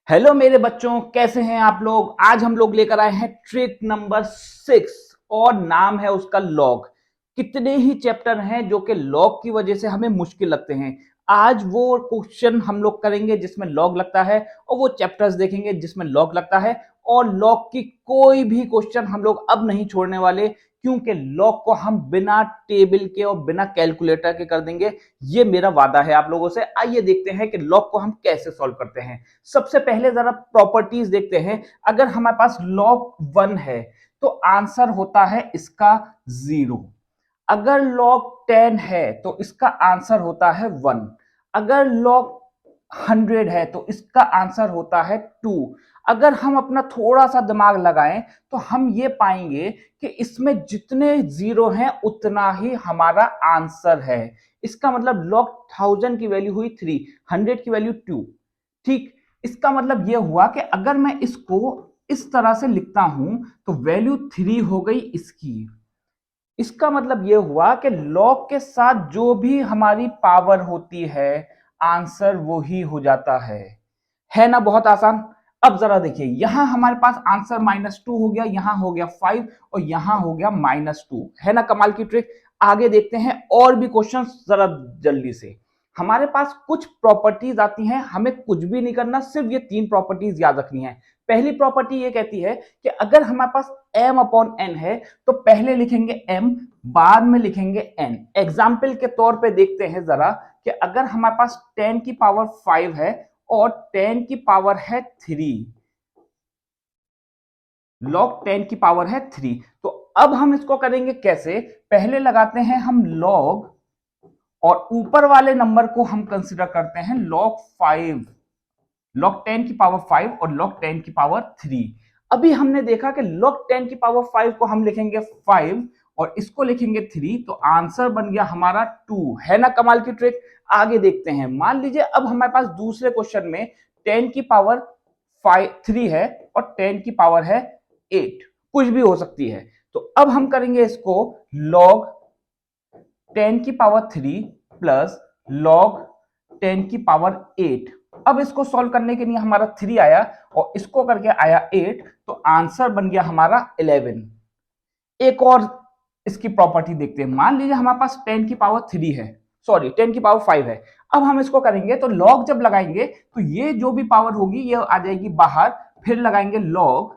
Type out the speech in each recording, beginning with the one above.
Hello मेरे बच्चों, कैसे हैं आप लोग। आज हम लोग लेकर आए हैं ट्रिक नंबर 6 और नाम है उसका लॉग। कितने ही चैप्टर हैं जो कि लॉग की वजह से हमें मुश्किल लगते हैं। आज वो क्वेश्चन हम लोग करेंगे जिसमें लॉग लगता है और वो चैप्टर्स देखेंगे जिसमें लॉग लगता है। और लॉग की कोई भी क्वेश्चन हम लोग अब नहीं छोड़ने वाले, क्योंकि लॉग को हम बिना टेबल के और बिना कैलकुलेटर के कर देंगे। ये मेरा वादा है आप लोगों से। आइए देखते हैं कि लॉग को हम कैसे सॉल्व करते हैं। सबसे पहले जरा प्रॉपर्टीज देखते हैं। अगर हमारे पास log 1 है तो आंसर होता है इसका 0। अगर log 10 है तो इसका आंसर होता है 1। अगर log 100 है तो इसका आंसर होता है 2। अगर हम अपना थोड़ा सा दिमाग लगाएं तो हम ये पाएंगे कि इसमें जितने जीरो हैं उतना ही हमारा आंसर है। इसका मतलब log 1000 की वैल्यू हुई 3, 100 की वैल्यू 2। ठीक, इसका मतलब यह हुआ कि अगर मैं इसको इस तरह से लिखता हूं तो वैल्यू 3 हो गई इसकी। इसका मतलब यह हुआ कि लॉग के साथ जो भी हमारी पावर होती है आंसर वो ही हो जाता है ना। बहुत आसान। अब जरा देखिए, यहां हमारे पास आंसर -2 हो गया, यहां हो गया 5 और यहां हो गया -2। है ना कमाल की ट्रिक। आगे देखते हैं और भी क्वेश्चंस जरा जल्दी से। हमारे पास कुछ प्रॉपर्टीज आती हैं, हमें कुछ भी नहीं करना, सिर्फ ये 3 प्रॉपर्टीज याद रखनी है। पहली प्रॉपर्टी ये कहती है कि अगर हमारे पास m/n है तो पहले लिखेंगे m, बाद में लिखेंगे n। एग्जाम्पल के तौर पे देखते हैं जरा कि अगर हमारे पास 10 की पावर 5 है और 10 की पावर है 3, log 10 की पावर है 3, तो अब हम इसको करेंगे कैसे। पहले लगाते हैं हम log और ऊपर वाले नंबर को हम कंसिडर करते हैं log 5, log 10 की पावर 5 और log 10 की पावर 3। अभी हमने देखा कि log 10 की पावर 5 को हम लिखेंगे 5 और इसको लिखेंगे 3, तो आंसर बन गया हमारा 2। है ना कमाल की ट्रिक। आगे देखते हैं। मान लीजिए अब हमारे पास दूसरे क्वेश्चन में 10 की पावर 3 है और 10 की पावर है 8, कुछ भी हो सकती है। तो अब हम करेंगे इसको log 10 की पावर 3 प्लस log 10 की पावर 8। अब इसको सॉल्व करने के लिए हमारा 3 आया और इसको करके आया 8, तो आंसर बन गया हमारा 11। एक और इसकी प्रॉपर्टी देखते हैं। मान लीजिए हमारे पास 10 की पावर 3 है, सॉरी 10 की पावर 5 है। अब हम इसको करेंगे तो log जब लगाएंगे तो ये जो भी पावर होगी ये आ जाएगी बाहर, फिर लगाएंगे log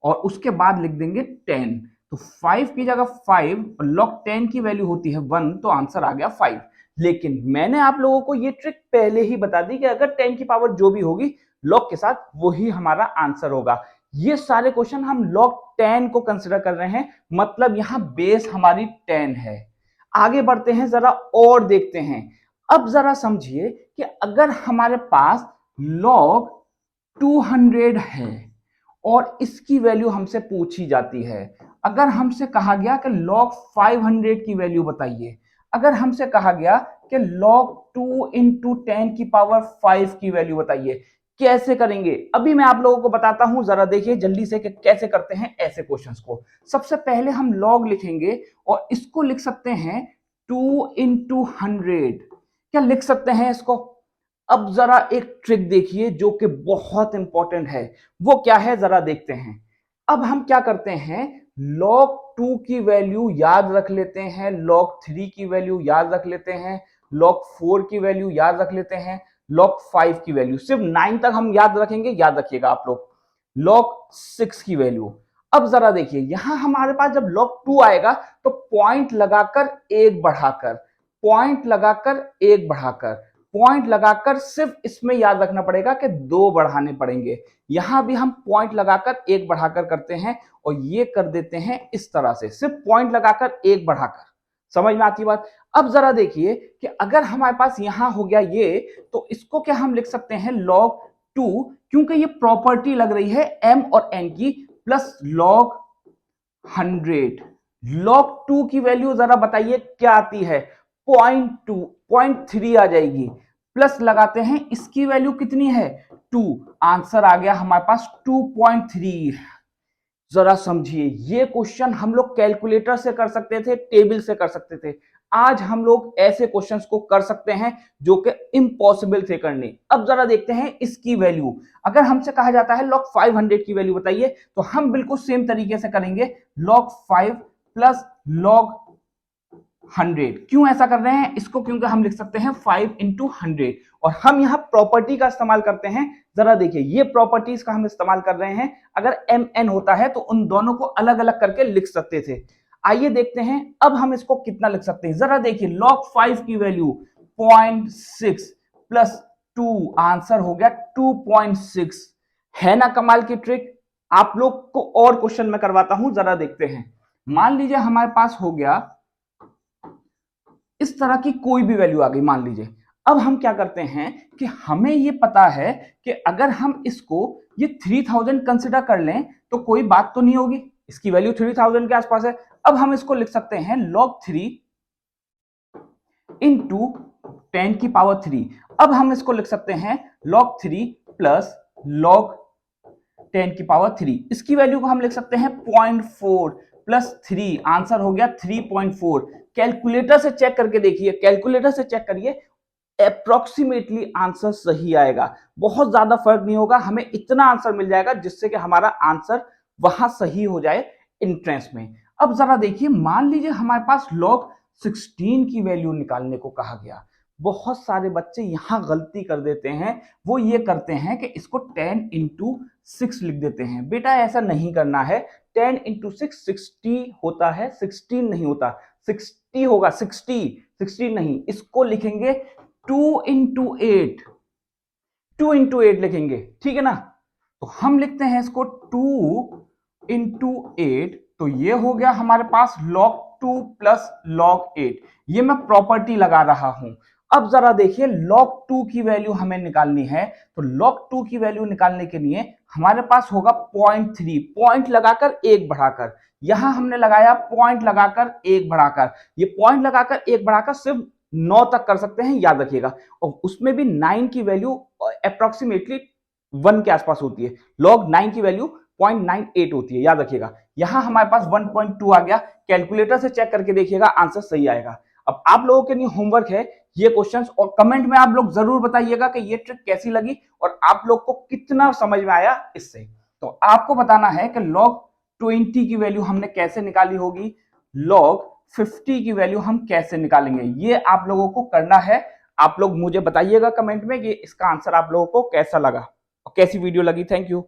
और उसके बाद लिख देंगे 10। तो 5 की जगह 5 और log 10 की वैल्यू होती है 1, तो आंसर आ गया 5। लेकिन मैंने आप लोगों को ये ट्रिक पहले ही बता दी कि अगर 10 की पावर जो भी होगी log के साथ वही हमारा आंसर होगा। ये सारे क्वेश्चन हम log 10 को कंसिडर कर रहे हैं, मतलब यहां बेस हमारी 10 है। आगे बढ़ते हैं, जरा और देखते हैं। अब जरा समझिए कि अगर हमारे पास log 200 है और इसकी वैल्यू हमसे पूछी जाती है। अगर हमसे कहा गया कि log 500 की वैल्यू बताइए, अगर हमसे कहा गया कि log 2 इंटू 10 की पावर 5 की वैल्यू बताइए, कैसे करेंगे अभी मैं आप लोगों को बताता हूं। जरा देखिए जल्दी से कि कैसे करते हैं ऐसे क्वेश्चंस को। सबसे पहले हम log लिखेंगे और इसको लिख सकते हैं 2 इंटू 100। क्या लिख सकते हैं इसको। अब जरा एक ट्रिक देखिए जो कि बहुत इंपॉर्टेंट है। वो क्या है जरा देखते हैं। अब हम क्या करते हैं, log 2 की वैल्यू याद रख लेते हैं, log 3 की वैल्यू याद रख लेते हैं, log 4 की वैल्यू याद रख लेते हैं, log 5 की वैल्यू सिर्फ 9 तक हम याद रखेंगे, याद रखिएगा आप लोग। log 6 की वैल्यू। अब जरा देखिए यहां हमारे पास जब log 2 आएगा तो पॉइंट लगाकर एक बढ़ाकर, पॉइंट लगाकर एक बढ़ाकर, पॉइंट लगाकर सिर्फ इसमें याद रखना पड़ेगा कि 2 बढ़ाने पड़ेंगे। यहां भी हम पॉइंट लगाकर एक बढ़ाकर करते हैं और ये कर देते हैं इस तरह से, सिर्फ पॉइंट लगाकर एक बढ़ाकर। समझ में आती बात। अब जरा देखिए कि अगर हमारे पास यहां हो गया ये, तो इसको क्या हम लिख सकते हैं log 2, क्योंकि ये प्रॉपर्टी लग रही है m और n की, प्लस log 100। log 2 की वैल्यू जरा बताइए क्या आती है, 0.2, 0.3 आ जाएगी। प्लस लगाते हैं इसकी वैल्यू कितनी है 2, आंसर आ गया हमारे पास 2.3। जरा समझिए ये क्वेश्चन हम लोग कैलकुलेटर से कर सकते थे, टेबल से कर सकते थे। आज हम लोग ऐसे क्वेश्चंस को कर सकते हैं जो कि इम्पॉसिबल थे करने। अब जरा देखते हैं इसकी वैल्यू। अगर हमसे कहा जाता है log 500 की वैल्यू बताइए, तो हम बिल्कुल सेम तरीके से करेंगे log 5 प्लस log 100। क्यों ऐसा कर रहे हैं इसको? क्योंकि हम लिख सकते हैं 5 इंटू 100 और हम यहां प्रॉपर्टी का इस्तेमाल करते हैं। जरा देखिए, ये प्रॉपर्टीज का हम इस्तेमाल कर रहे हैं। अगर mn होता है तो उन दोनों को अलग अलग करके लिख सकते थे। आइए देखते हैं अब हम इसको कितना लिख सकते हैं। जरा देखिए, log 5 की वैल्यू 0.6 प्लस 2, आंसर हो गया 2.6। है ना कमाल की ट्रिक? आप लोग को और क्वेश्चन में करवाता हूं, जरा देखते हैं। मान लीजिए हमारे पास हो गया इस तरह की कोई भी वैल्यू आ गई, मान लीजिए। अब हम क्या करते हैं कि हमें ये पता है कि अगर हम इसको ये 3000 कंसिडर कर लें तो कोई बात तो नहीं होगी, इसकी वैल्यू 3000 के आसपास है। अब हम इसको लिख सकते हैं log 3 इंटू 10 की पावर 3। अब हम इसको लिख सकते हैं log 3 प्लस log 10 की पावर 3। इसकी वैल्यू को हम लिख सकते हैं 0.4 प्लस 3, आंसर हो गया 3.4। कैलकुलेटर से चेक करके देखिए, कैलकुलेटर से चेक करिए, अप्रोक्सीमेटली आंसर सही आएगा। बहुत ज्यादा फर्क नहीं होगा, हमें इतना आंसर मिल जाएगा जिससे कि हमारा आंसर वहां सही हो जाए एंट्रेंस में। अब जरा देखिए, मान लीजिए हमारे पास log 16 की वैल्यू निकालने को कहा गया। बहुत सारे बच्चे यहां गलती कर देते हैं, वो ये करते हैं कि इसको 10 इंटू 6 लिख देते हैं। बेटा ऐसा नहीं करना है। 10 इंटू 6 60 होता है, 16 नहीं होता। 60 होगा, 60 नहीं, इसको लिखेंगे 2 इंटू 8, 2 इंटू 8 लिखेंगे, ठीक है ना। तो हम लिखते हैं इसको 2 इंटू 8, तो ये हो गया हमारे पास log 2 प्लस log 8। ये मैं प्रॉपर्टी लगा रहा हूं। अब जरा देखिए, log 2 की वैल्यू हमें निकालनी है, तो log 2 की वैल्यू निकालने के लिए हमारे पास होगा 0.3, पॉइंट लगाकर एक बढ़ाकर। यहां हमने लगाया पॉइंट लगाकर एक बढ़ाकर, ये पॉइंट लगाकर एक बढ़ाकर सिर्फ 9 तक कर सकते हैं, याद रखिएगा। और उसमें भी 9 की वैल्यू अप्रोक्सीमेटली 1 के आसपास होती है। log 9 की वैल्यू 0.98 होती है, याद रखिएगा। यहां हमारे पास 1.2 आ गया। कैलकुलेटर से चेक करके देखिएगा, आंसर सही आएगा। अब आप लोगों के लिए होमवर्क है ये क्वेश्चंस, और कमेंट में आप लोग जरूर बताइएगा कि ये ट्रिक कैसी लगी और आप लोग को कितना समझ में आया इससे। तो आपको बताना है कि log 20 की वैल्यू हमने कैसे निकाली होगी, log 50 की वैल्यू हम कैसे निकालेंगे, ये आप लोगों को करना है। आप लोग मुझे बताइएगा कमेंट में कि इसका आंसर आप लोगों को कैसा लगा और कैसी वीडियो लगी। Thank you.